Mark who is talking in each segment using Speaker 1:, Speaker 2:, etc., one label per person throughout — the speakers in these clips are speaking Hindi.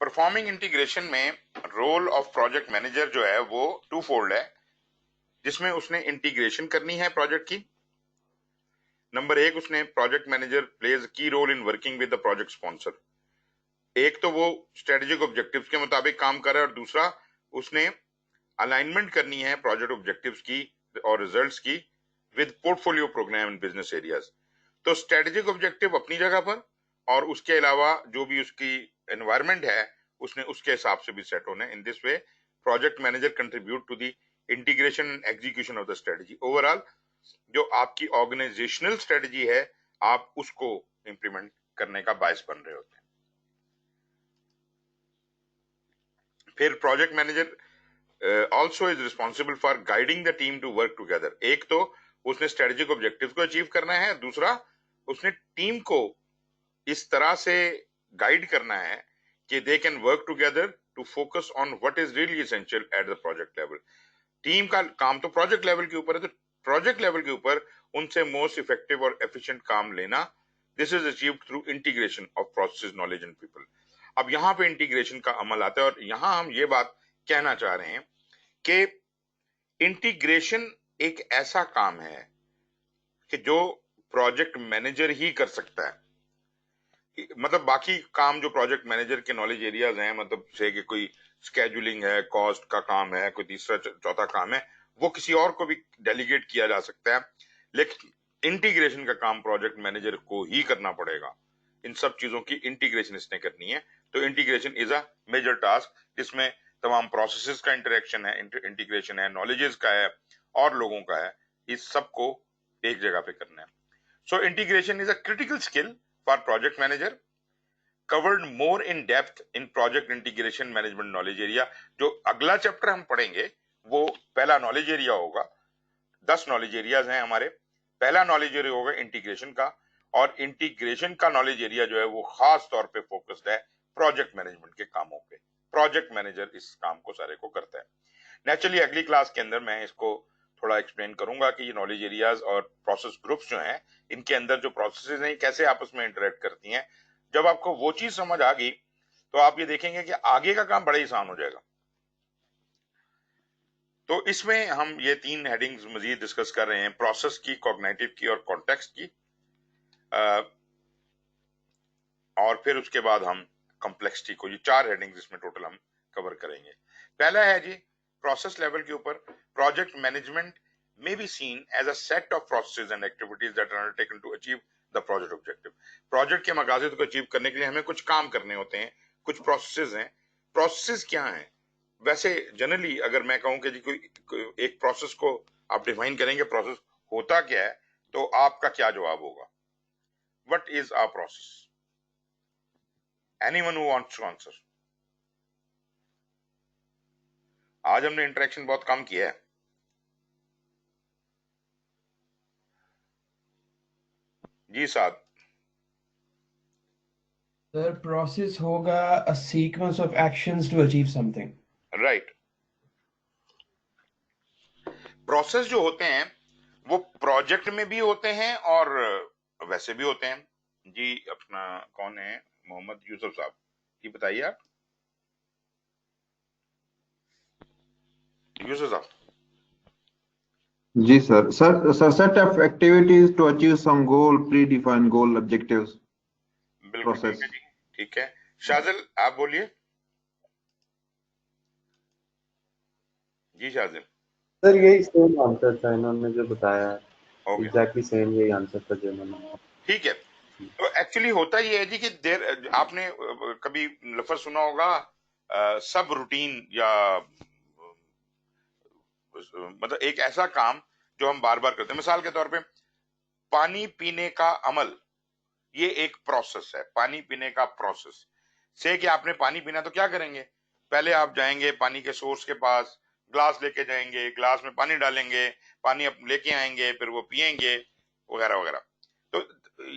Speaker 1: परफॉर्मिंग इंटीग्रेशन में रोल ऑफ प्रोजेक्ट मैनेजर जो है वो टू फोल्ड है, जिसमें उसने इंटीग्रेशन करनी है प्रोजेक्ट की। नंबर एक, उसने project manager plays key role in working with the project sponsor. एक तो वो स्ट्रेटेजिक ऑब्जेक्टिव्स के मुताबिक काम कर रहा है और दूसरा उसने अलाइनमेंट करनी है प्रोजेक्ट ऑब्जेक्टिव्स की और रिजल्ट्स की with portfolio program in business areas. तो स्ट्रेटेजिक ऑब्जेक्टिव अपनी जगह पर और उसके अलावा जो भी उसकी एनवायरनमेंट है उसने उसके हिसाब से भी सेट होना है। In this way project manager contribute to the integration and execution of the strategy. Overall जो आपकी ऑर्गेनाइजेशनल स्ट्रेटेजी है आप उसको इंप्लीमेंट करने का बायस बन रहे होते हैं। फिर project manager also is responsible for guiding the team to work together. एक तो उसने स्ट्रेटेजिक ऑब्जेक्टिव को अचीव करना है, दूसरा उसने टीम को इस तरह से गाइड करना है कि they can work together to focus on what is really essential at the project level. Team का काम तो प्रोजेक्ट लेवल के ऊपर है, तो प्रोजेक्ट लेवल के ऊपर उनसे मोस्ट इफेक्टिव और एफिशिएंट काम लेना। This is achieved through integration of process, knowledge and people. अब यहां पे इंटीग्रेशन का अमल आता है और यहां हम ये बात कहना चाह रहे हैं कि इंटीग्रेशन एक ऐसा काम है कि जो प्रोजेक्ट मैनेजर ही कर सकता है। मतलब बाकी काम जो प्रोजेक्ट मैनेजर के नॉलेज एरियाज हैं, मतलब से कि कोई स्केड्यूलिंग है, कॉस्ट का काम है, कोई तीसरा चौथा काम है, वो किसी और को भी डेलीगेट किया जा सकता है, लेकिन इंटीग्रेशन का काम प्रोजेक्ट मैनेजर को ही करना पड़ेगा। इन सब चीजों की इंटीग्रेशन इसने करनी है। तो integration is a major task जिसमें तमाम प्रोसेसेस का इंटरेक्शन है, इंटीग्रेशन है, नॉलेजेस का है और लोगों का है। इस सबको एक जगह पे करना है। So integration is a critical skill for project manager, covered more in depth in project integration management knowledge area। जो अगला चैप्टर हम पढ़ेंगे वो पहला नॉलेज एरिया होगा। 10 नॉलेज एरियाज हैं हमारे। पहला नॉलेज एरिया होगा इंटीग्रेशन का, और इंटीग्रेशन का नॉलेज एरिया जो है वो खास तौर पे फोकस्ड है प्रोजेक्ट मैनेजमेंट के कामों पे। प्रोजेक्ट मैनेजर इस काम को सारे को करता है। नेचुरली अगली क्लास के अंदर मैं इसको थोड़ा एक्सप्लेन करूंगा कि ये नॉलेज एरियाज और प्रोसेस ग्रुप्स जो हैं, इनके अंदर जो प्रोसेसेस हैं कैसे आपस में इंटरेक्ट करती हैं। जब आपको वो चीज समझ आ गई तो आप ये देखेंगे कि आगे का काम बड़ा ही आसान हो जाएगा। तो इसमें हम ये 3 हेडिंग्स मजीद डिस्कस कर रहे हैं, प्रोसेस की, कॉग्निटिव की और कॉन्टेक्स्ट की। और फिर उसके बाद हम कॉम्प्लेक्सिटी को, ये 4 हेडिंग्स इसमें टोटल हम कवर करेंगे। पहला है जी प्रोसेस लेवल के ऊपर, project management may be seen as a set of processes and activities that are undertaken to achieve the project objective। Project के मकासद को अचीव करने के लिए हमें कुछ काम करने होते हैं, कुछ प्रोसेसेस हैं। प्रोसेसेस क्या हैं? वैसे जनरली अगर मैं कहूं कि जी कोई एक प्रोसेस को आप डिफाइन करेंगे प्रोसेस होता क्या है, तो आपका क्या जवाब होगा? What is a process? Anyone who wants to answer? आज हमने इंटरेक्शन बहुत कम किया है। जी साहब।
Speaker 2: Sir, process होगा a sequence of actions to achieve something।
Speaker 1: Right. Process जो होते हैं वो प्रोजेक्ट में भी होते हैं और वैसे भी होते हैं। जी अपना कौन है? मोहम्मद यूसुफ साहब, जी बताइए आप। यूसुफ साहब।
Speaker 3: Ji sir. Set of activities to achieve some goal, predefined goal, objectives,
Speaker 1: बिल्कुल ठीक
Speaker 3: प्रोसेस।
Speaker 1: है जी, ठीक है। शाजिल आप बोलिए। जी शाजिल।
Speaker 4: सर यही सेम आंसर था इन्होंने जो बताया है,
Speaker 1: ओके
Speaker 4: एग्जैक्टली सेम यही आंसर था जो इन्होंने।
Speaker 1: ठीक है। तो एक्चुअली होता ये है जी कि देर आपने कभी लफ्ज सुना होगा सब रूटीन, या मतलब एक ऐसा काम जो हम बार बार करते हैं। मिसाल के तौर पे पानी पीने का अमल, ये एक प्रोसेस है। पानी पीने का प्रोसेस से कि आपने पानी पीना तो क्या करेंगे? पहले आप जाएंगे पानी के सोर्स के पास, ग्लास लेके जाएंगे, ग्लास में पानी डालेंगे, पानी आप लेके आएंगे, फिर वो पिएंगे वगैरह वगैरह। तो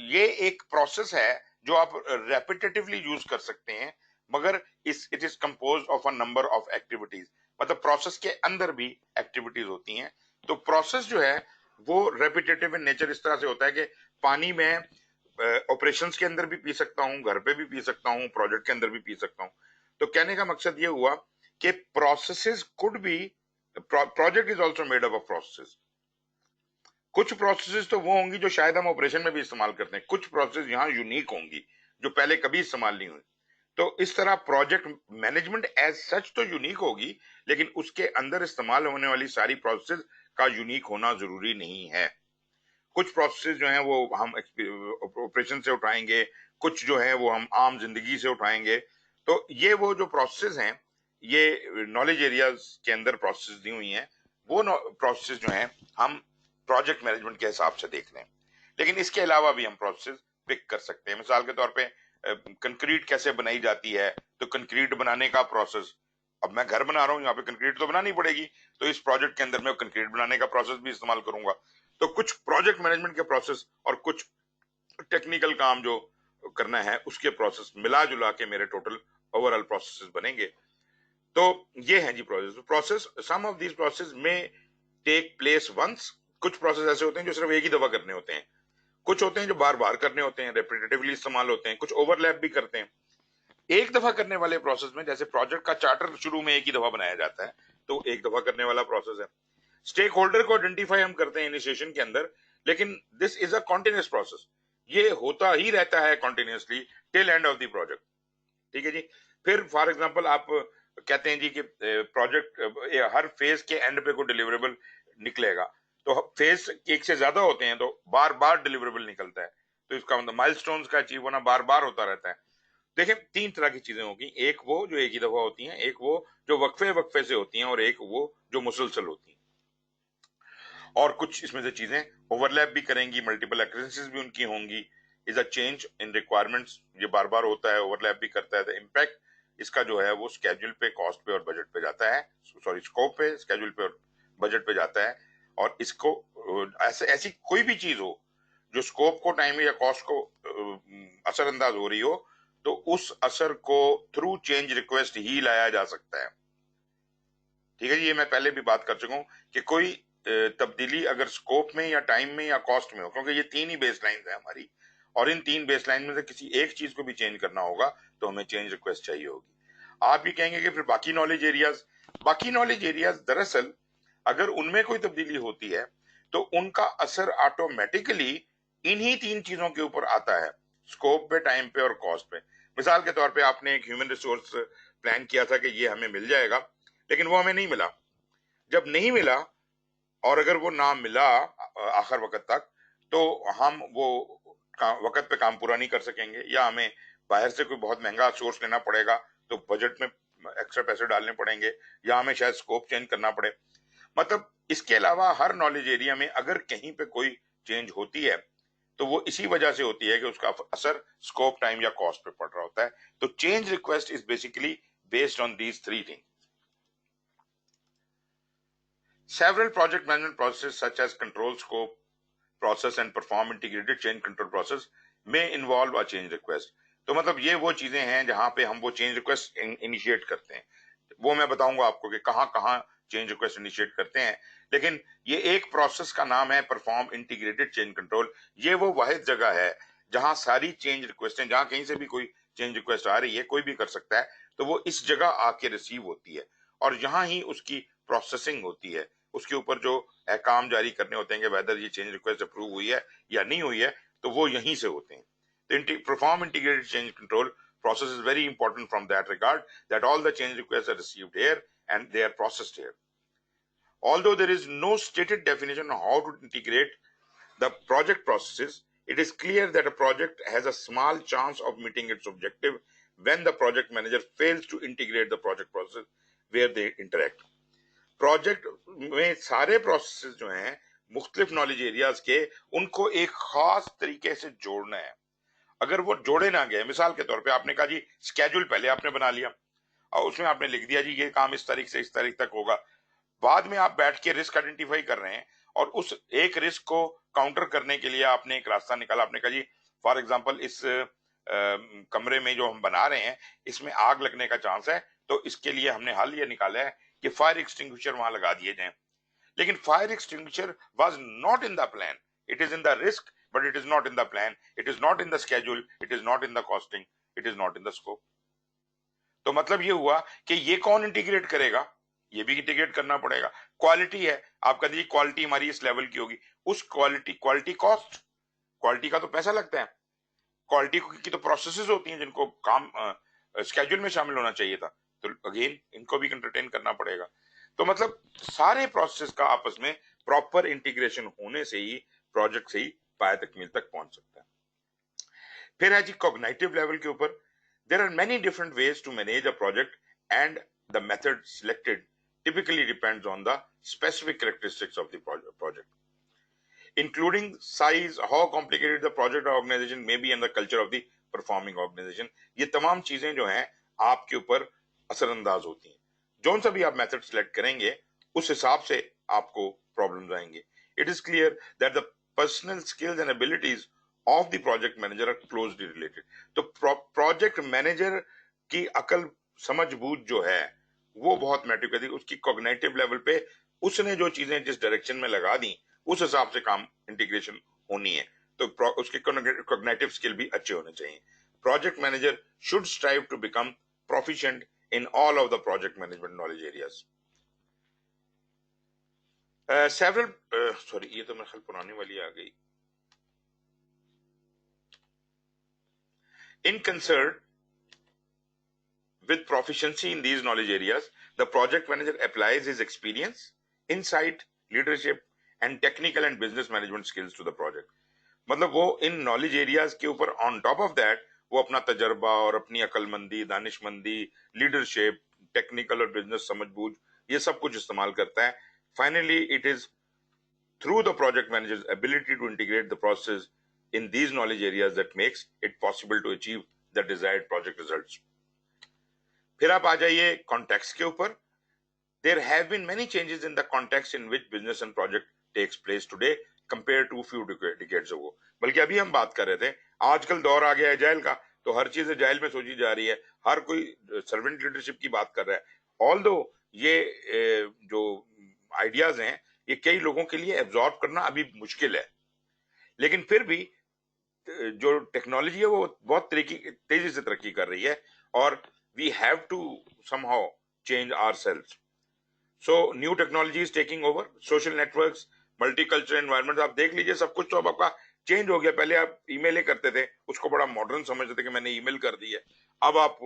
Speaker 1: ये एक प्रोसेस है जो आप रेपिटेटिवली यूज कर सकते हैं, मगर it is compose of a number of activities. मतलब प्रोसेस के अंदर भी एक्टिविटीज होती हैं। तो प्रोसेस जो है वो रेपिटेटिव इन नेचर इस तरह से होता है कि पानी में ऑपरेशंस के अंदर भी पी सकता हूं, घर पे भी पी सकता हूं, प्रोजेक्ट के अंदर भी पी सकता हूं। तो कहने का मकसद ये हुआ कि processes could be, project is also made up of processes. कुछ प्रोसेसेस तो वो होंगी जो शायद हम ऑपरेशन में भी इस्तेमाल करते हैं, कुछ प्रोसेस यहाँ यूनिक होंगी जो पहले कभी इस्तेमाल नहीं हुई। तो इस तरह प्रोजेक्ट मैनेजमेंट एज सच तो यूनिक होगी, लेकिन उसके अंदर इस्तेमाल होने वाली सारी प्रोसेस का यूनिक होना जरूरी नहीं है। कुछ प्रोसेस जो हैं वो हम ऑपरेशन से उठाएंगे, कुछ जो है वो हम आम जिंदगी से उठाएंगे। तो ये वो जो प्रोसेस हैं, ये नॉलेज एरियाज के अंदर प्रोसेस दी हुई हैं, वो प्रोसेस जो हैं हम प्रोजेक्ट मैनेजमेंट के हिसाब से देख रहे हैं। लेकिन इसके अलावा भी हम प्रोसेस पिक कर सकते हैं। मिसाल के तौर पे कंक्रीट कैसे बनाई जाती है, तो कंक्रीट बनाने का प्रोसेस, अब मैं घर बना रहा हूँ, यहाँ पे कंक्रीट तो बनानी पड़ेगी, तो इस प्रोजेक्ट के अंदर मैं कंक्रीट बनाने का प्रोसेस भी इस्तेमाल करूंगा। तो कुछ प्रोजेक्ट मैनेजमेंट के प्रोसेस और कुछ टेक्निकल काम जो करना है उसके प्रोसेस मिला जुला के मेरे टोटल ओवरऑल प्रोसेस बनेंगे। तो ये है जी process. Some of these process में टेक प्लेस वंस। कुछ प्रोसेस ऐसे होते हैं जो सिर्फ एक ही दफा करने होते हैं, कुछ होते हैं जो बार बार करने होते हैं, रेपिटेटिवली इस्तेमाल होते हैं, कुछ ओवरलैप भी करते हैं। एक दफा करने वाले प्रोसेस में, जैसे प्रोजेक्ट का चार्टर शुरू में एक ही दफा बनाया जाता है, तो एक दफा करने वाला प्रोसेस है। स्टेक होल्डर को आइडेंटिफाई हम करते हैं इनिशिएशन के अंदर, लेकिन this is a continuous process, ये होता ही रहता है continuously till end of the project. ठीक है जी। फिर फॉर एग्जांपल आप कहते हैं जी कि प्रोजेक्ट हर फेज के एंड पे कोई डिलीवरेबल निकलेगा, तो फेज एक से ज्यादा होते हैं तो बार बार डिलीवरेबल निकलता है, तो इसका मतलब माइलस्टोन्स का अचीव होना बार बार होता रहता है। देखिए तीन तरह की चीजें होगी, एक वो जो एक ही दफा होती हैं, एक वो जो वक्फे वक्फे से होती हैं, और एक वो जो मुसलसल होती हैं। और कुछ इसमें से चीजें ओवरलैप भी करेंगी, मल्टीपल एक्रेंसेस भी उनकी होंगी। Is a change in requirements, ये बार बार होता है, ओवरलैप भी करता है। इम्पैक्ट इसका जो है वो स्केड्यूल पे, कॉस्ट पे और बजट पे जाता है, सॉरी स्कोप पे, स्केड्यूल पे और बजट पे जाता है। और इसको ऐसे ऐसी कोई भी चीज हो जो स्कोप को, टाइम या कॉस्ट को असरअंदाज हो रही हो, तो उस असर को थ्रू चेंज रिक्वेस्ट ही लाया जा सकता है। ठीक है जी। ये मैं पहले भी बात कर चुका हूं कि कोई तब्दीली अगर स्कोप में या टाइम में या कॉस्ट में हो, क्योंकि ये तीन ही बेसलाइन है हमारी, और इन तीन बेसलाइन में से किसी एक चीज को भी चेंज करना होगा तो हमें चेंज रिक्वेस्ट चाहिए होगी। आप भी कहेंगे कि फिर बाकी नॉलेज एरियाज दरअसल अगर उनमें कोई तब्दीली होती है तो उनका असर ऑटोमेटिकली इन्हीं तीन चीजों के ऊपर आता है, स्कोप पे, टाइम पे और कॉस्ट पे। मिसाल के तौर पे आपने एक ह्यूमन रिसोर्स प्लान किया था कि ये हमें मिल जाएगा, लेकिन वो हमें नहीं मिला। जब नहीं मिला, और अगर वो ना मिला आखिर वक्त तक, तो हम वो वक्त पे काम पूरा नहीं कर सकेंगे, या हमें बाहर से कोई बहुत महंगा सोर्स लेना पड़ेगा, तो बजट में एक्स्ट्रा पैसे डालने पड़ेंगे, या हमें शायद स्कोप चेंज करना पड़े। मतलब इसके अलावा हर नॉलेज एरिया में अगर कहीं पे कोई चेंज होती है तो वो इसी वजह से होती है कि उसका असर स्कोप, टाइम या कॉस्ट पे पड़ रहा होता है। तो change request is basically based on these three things. Several project management processes such as control scope process and perform integrated change control process may involve a change request। तो मतलब ये वो चीजें हैं जहां पे हम वो चेंज रिक्वेस्ट इनिशिएट करते हैं। वो मैं बताऊंगा आपको कि कहां कहां चेंज रिक्वेस्ट इनिशिएट करते हैं। लेकिन ये एक प्रोसेस का नाम है परफॉर्म इंटीग्रेटेड चेंज कंट्रोल। ये वो वाहिद जगह है जहां सारी चेंज रिक्वेस्टें, जहां कहीं से भी कोई चेंज रिक्वेस्ट आ रही है, कोई भी कर सकता है, तो वो इस जगह आके रिसीव होती है, और यहां ही उसकी प्रोसेसिंग होती है। उसके ऊपर जो अहकाम जारी करने होते हैं कि वेदर ये चेंज रिक्वेस्ट अप्रूव हुई है या नहीं हुई है, तो वो यहीं से होते हैं। तो perform integrated change control process is very important from that regard, that all the change requests are received here and they are processed here. Although there is no stated definition on how to integrate the project processes, it is clear that a project has a small chance of meeting its objective when the project manager fails to integrate the project process where they interact. Project में सारे प्रोसेसेस जो हैं मुख्तलिफ नॉलेज एरियाज के, उनको एक खास तरीके से जोड़ना है। अगर वो जोड़े ना गए, मिसाल के तौर पे आपने कहा जी स्केड्यूल पहले आपने बना लिया और उसमें आपने लिख दिया जी ये काम इस तारीख से इस तारीख तक होगा, बाद में आप बैठ के रिस्क आइडेंटिफाई कर रहे हैं और उस एक रिस्क को काउंटर करने के लिए आपने एक रास्ता निकाला। आपने कहा जी फॉर एग्जांपल इस कमरे में जो हम बना रहे हैं इसमें आग लगने का चांस है, तो इसके लिए हमने हल ये निकाला है कि फायर एक्सटिंग्विशर वहां लगा दिए जाएं। लेकिन fire extinguisher was not in the plan, it is in the risk but it is not in the plan, it is not in the schedule, it is not in the costing, it is not in the scope. तो मतलब ये हुआ कि ये कौन इंटीग्रेट करेगा, ये भी इंटीग्रेट करना पड़ेगा। क्वालिटी है, आप कह दीजिए क्वालिटी हमारी इस लेवल की होगी, उस क्वालिटी कॉस्ट, क्वालिटी का तो पैसा लगता है, क्वालिटी की तो प्रोसेसेस होती हैं जिनको काम स्केड्यूल में शामिल होना चाहिए था, तो अगेन इनको भी एंटरटेन करना पड़ेगा। तो मतलब सारे प्रोसेस का आपस में प्रॉपर इंटीग्रेशन होने से ही प्रोजेक्ट से ही पाया तकमील तक पहुंच सकता है। फिर है जी कॉग्निटिव लेवल के ऊपर, there are many different ways to manage a project and the method selected typically depends on the specific characteristics of the project, including size, how complicated the project or organization may be, and the culture of the performing organization। ये तमाम चीजें जो हैं आपके ऊपर असरअंदाज होती हैं। जौन सा भी आप मेथड सिलेक्ट करेंगे उस हिसाब से आपको प्रॉब्लम्स आएंगे। It is clear that the personal skills and abilities of the project manager are closely related. तो प्रोजेक्ट मैनेजर की अकल समझ बूझ जो है वो बहुत मैटर करती है। उसकी कॉग्निटिव लेवल पे उसने जो चीजें जिस डायरेक्शन में लगा दी उस हिसाब से काम इंटीग्रेशन होनी है, तो उसके कॉग्निटिव स्किल भी अच्छे होने चाहिए। Project manager should strive to become proficient in all of the project management knowledge areas. Several sorry ये तो मेरे ख्याल पुरानी वाली आ गई। In concern with proficiency in these knowledge areas, the project manager applies his experience, insight, leadership and technical and business management skills to the project। मतलब वो इन नॉलेज एरियाज के ऊपर ऑन टॉप ऑफ दैट वो अपना तजर्बा और अपनी अकलमंदी, दानिशमंदी, लीडरशिप, टेक्निकल और बिजनेस समझबूझ ये सब कुछ इस्तेमाल करता है। Finally it is through the project manager's ability to integrate the process in these knowledge areas that makes it possible to achieve the desired project results। फिर आप आ जाइए कॉन्टेक्स्ट के ऊपर। There have been many changes in the context in which business and project takes place today compare to few decades ago. बल्कि अभी हम बात कर रहे थे, आजकल दौर आ गया है एजाइल का, तो हर चीज एजाइल में सोची जा रही है, हर कोई सर्वेंट लीडरशिप की बात कर रहा है। ऑल्दो ये जो आइडियाज हैं ये कई लोगों के लिए एब्जॉर्ब करना अभी मुश्किल है, लेकिन फिर भी जो टेक्नोलॉजी है वो बहुत तेजी से तरक्की कर रही है और we have to somehow change ourselves। So new technology is taking over, social networks, multicultural environment, आप देख लीजिए सब कुछ तो अब आपका चेंज हो गया। पहले आप ईमेल करते थे, उसको बड़ा मॉडर्न समझते थे कि मैंने ईमेल कर दी है, अब आप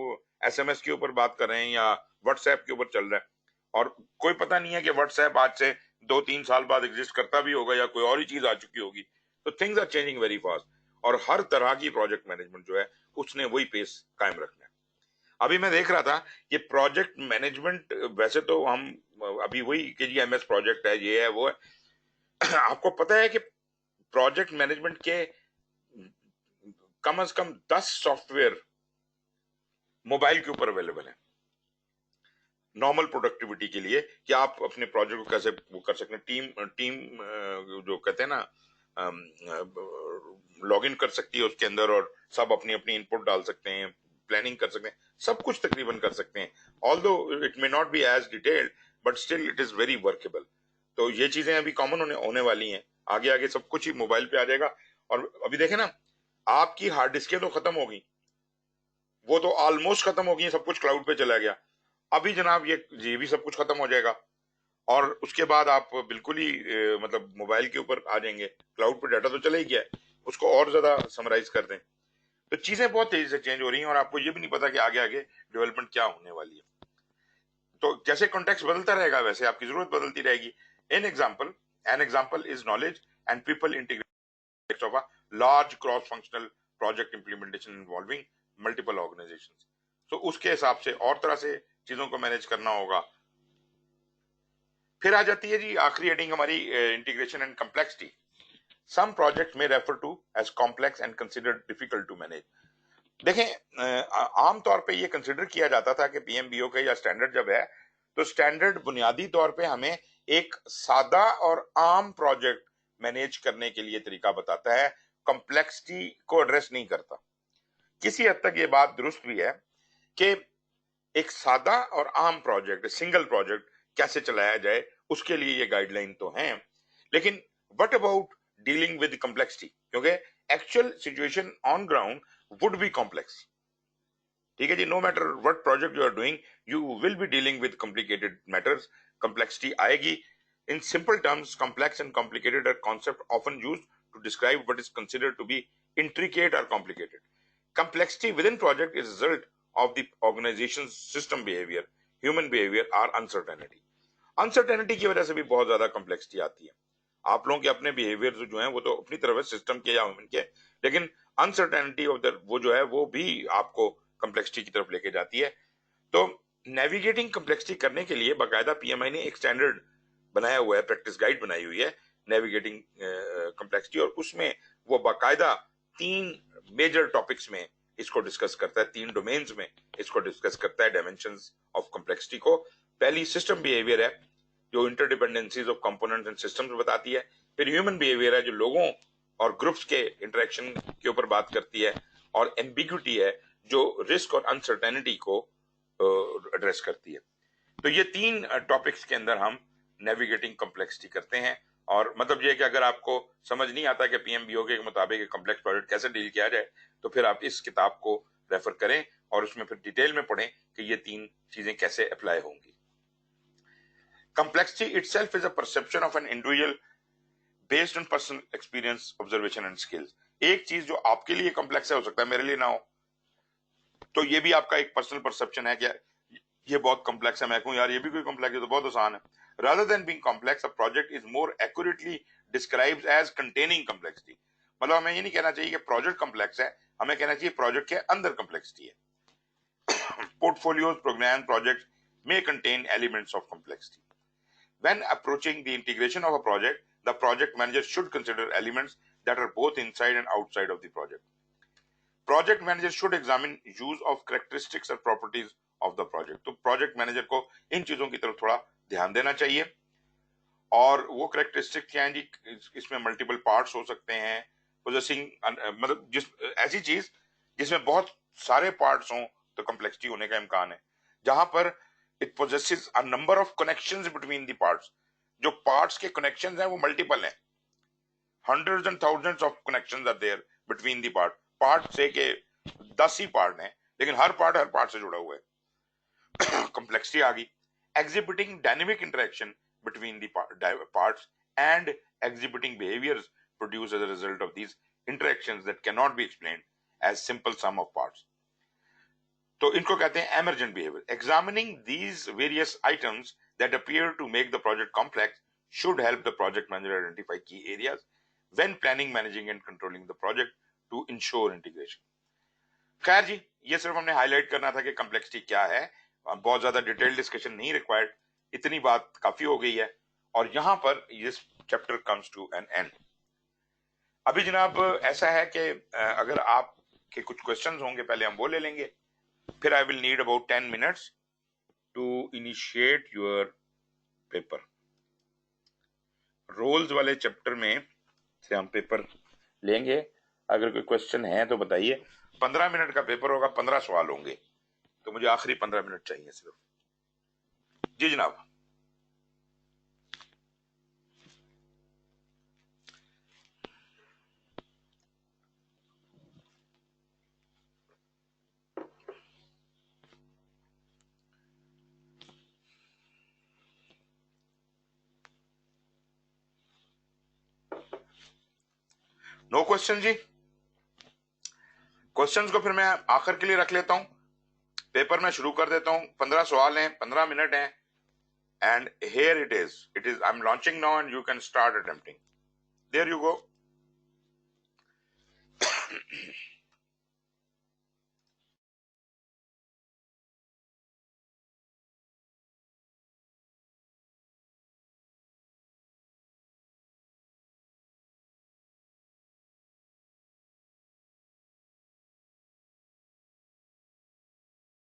Speaker 1: एसएमएस के ऊपर बात कर रहे हैं या व्हाट्सएप के ऊपर चल रहा है, और कोई पता नहीं है कि व्हाट्सएप आज से 2-3 साल बाद एग्जिस्ट करता भी होगा या कोई और ही चीज आ चुकी होगी। तो things are changing very fast और हर तरह की प्रोजेक्ट मैनेजमेंट जो है उसने वही पेस कायम रखना है। अभी मैं देख रहा था कि प्रोजेक्ट मैनेजमेंट वैसे तो हम अभी वही कि जी एमएस प्रोजेक्ट है, ये है वो है आपको पता है कि प्रोजेक्ट मैनेजमेंट के कम से कम 10 सॉफ्टवेयर मोबाइल के ऊपर अवेलेबल है नॉर्मल प्रोडक्टिविटी के लिए, कि आप अपने प्रोजेक्ट को कैसे वो कर सकते हैं। टीम जो कहते हैं ना लॉग इन कर सकती है उसके अंदर और सब अपनी अपनी इनपुट डाल सकते हैं, प्लानिंग कर सकते हैं, सब कुछ तकरीबन कर सकते हैं। Although it may not be as detailed but still it is very workable. तो ये चीजें अभी कॉमन होने वाली हैं, आगे आगे सब कुछ ही मोबाइल पे आ जाएगा। और अभी देखें ना, आपकी हार्ड डिस्कें तो खत्म हो गई, वो तो ऑलमोस्ट खत्म हो गई, सब कुछ क्लाउड पे चला गया। अभी जनाब ये भी सब कुछ खत्म हो जाएगा और उसके बाद आप बिल्कुल ही मतलब मोबाइल के ऊपर आ जाएंगे। क्लाउड पे डाटा तो चला ही गया है, उसको और ज्यादा समराइज कर दें। तो चीजें बहुत तेजी से चेंज हो रही हैं और आपको ये भी नहीं पता कि आगे आगे डेवलपमेंट क्या होने वाली है। तो जैसे कॉन्टेक्स्ट बदलता रहेगा वैसे आपकी जरूरत बदलती रहेगी। An example is knowledge and people integration of a large cross functional project implementation involving multiple organisations. तो उसके हिसाब से और तरह से चीजों को मैनेज करना होगा। फिर आ जाती है जी आखिरी हेडिंग हमारी, integration and complexity. Some projects may refer to as complex and considered difficult to manage। देखें आमतौर पे ये कंसिडर किया जाता था कि पीएमबीओ का या स्टैंडर्ड जब है तो स्टैंडर्ड बुनियादी तौर पे हमें एक सादा और आम प्रोजेक्ट मैनेज करने के लिए तरीका बताता है, कॉम्प्लेक्सिटी को एड्रेस नहीं करता। किसी हद तक ये बात दुरुस्त भी है कि एक सादा और आम प्रोजेक्ट, सिंगल प्रोजेक्ट कैसे चलाया जाए उसके लिए ये गाइडलाइन तो है, लेकिन what about dealing with complexity, क्योंकि actual situation on ground would be complex। ठीक है जी, no matter what project you are doing you will be dealing with complicated matters, complexity आएगी. In simple terms complex and complicated are concept often used to describe what is considered to be intricate or complicated. Complexity within project is a result of the organization's system behavior, human behavior or uncertainty. Uncertainty की वजह से भी बहुत ज्यादा कॉम्प्लेक्सिटी आती है. आप लोगों के अपने बिहेवियर जो हैं वो तो अपनी तरफ है, सिस्टम के या ह्यूमन के, लेकिन अनसर्टेनिटी ऑफ द वो जो है वो भी आपको कॉम्प्लेक्सिटी की तरफ लेके जाती है. तो नेविगेटिंग कॉम्प्लेक्सिटी करने के लिए बाकायदा पीएमआई ने एक स्टैंडर्ड बनाया हुआ है, प्रैक्टिस गाइड बनाई हुई है नेविगेटिंग कॉम्प्लेक्सिटी, और उसमें वो बाकायदा 3 मेजर टॉपिक्स में इसको डिस्कस करता है, 3 डोमेन्स में इसको डिस्कस करता है, डायमेंशंस ऑफ कॉम्प्लेक्सिटी को. पहली सिस्टम बिहेवियर है जो interdependencies of components and systems बताती है. फिर ह्यूमन बिहेवियर है जो लोगों और ग्रुप्स के इंटरेक्शन के ऊपर बात करती है. और एम्बिग्यूटी है जो रिस्क और अनसर्टेनिटी को एड्रेस करती है. तो ये 3 टॉपिक्स के अंदर हम नेविगेटिंग कॉम्प्लेक्सिटी करते हैं. और मतलब ये कि अगर आपको समझ नहीं आता कि पीएमबीओके के मुताबिक कॉम्प्लेक्स प्रोजेक्ट कैसे डील किया जाए, तो फिर आप इस किताब को रेफर करें और उसमें फिर डिटेल में पढ़ें कि ये 3 चीजें कैसे अप्लाई होंगी. Complexity itself is a perception of an individual based on personal experience, observation and skills. एक चीज जो आपके लिए कॉम्प्लेक्स है हो सकता है मेरे लिए ना हो, तो ये भी आपका एक पर्सनल परसेप्शन है कि ये बहुत कॉम्प्लेक्स है, मैं कहूं यार ये भी कोई कॉम्प्लेक्स है तो बहुत आसान है. Rather than being complex, a project is more accurately described as containing complexity. मतलब हमें ये नहीं कहना चाहिए कि प्रोजेक्ट कॉम्प्लेक्स है, हमें कहना चाहिए प्रोजेक्ट के अंदर कॉम्प्लेक्सिटी है. Portfolios, programs, projects may contain elements of complexity. When approaching the integration of a project, the project manager should consider elements that are both inside and outside of the project. Project manager should examine use of characteristics or properties of the project. तो project manager को इन चीजों की तरफ थोड़ा ध्यान देना चाहिए. और वो characteristics क्या हैं जी, इसमें multiple parts हो सकते हैं, possessing मतलब जिस ऐसी चीज जिसमें बहुत सारे parts हों तो complexity होने का इम्कान है. जहां पर it possesses a number of connections between the parts. जो parts के connections हैं वो multiple हैं. Hundreds and thousands of connections are there between the part. Part से के 10 ही part हैं, लेकिन हर part से जुड़ा हुआ है. Complexity आ गई. Exhibiting dynamic interaction between the parts and exhibiting behaviors produced as a result of these interactions that cannot be explained as simple sum of parts. तो इनको कहते हैं emergent behavior. Examining these various items that appear to make the project complex should help the project manager identify key areas when planning, managing and controlling the project to ensure integration. खैर जी, ये सिर्फ हमने हाईलाइट करना था कि कॉम्प्लेक्सिटी क्या है, बहुत ज्यादा डिटेल डिस्कशन नहीं रिक्वायर्ड, इतनी बात काफी हो गई है. और यहां पर this chapter comes to an end. अभी जनाब ऐसा है कि अगर आपके कुछ क्वेश्चंस होंगे पहले हम वो ले लेंगे, फिर I will need about 10 minutes to initiate your paper. Roles वाले चैप्टर में से हम पेपर लेंगे. अगर कोई क्वेश्चन है तो बताइए. 15 मिनट का पेपर होगा, 15 सवाल होंगे, तो मुझे आखिरी 15 मिनट चाहिए सिर्फ. जी जनाब. नो क्वेश्चन जी. क्वेश्चंस को फिर मैं आखिर के लिए रख लेता हूं. पेपर में शुरू कर देता हूं. 15 सवाल हैं, 15 मिनट हैं. And here it is I am launching now and you can start attempting. There you go.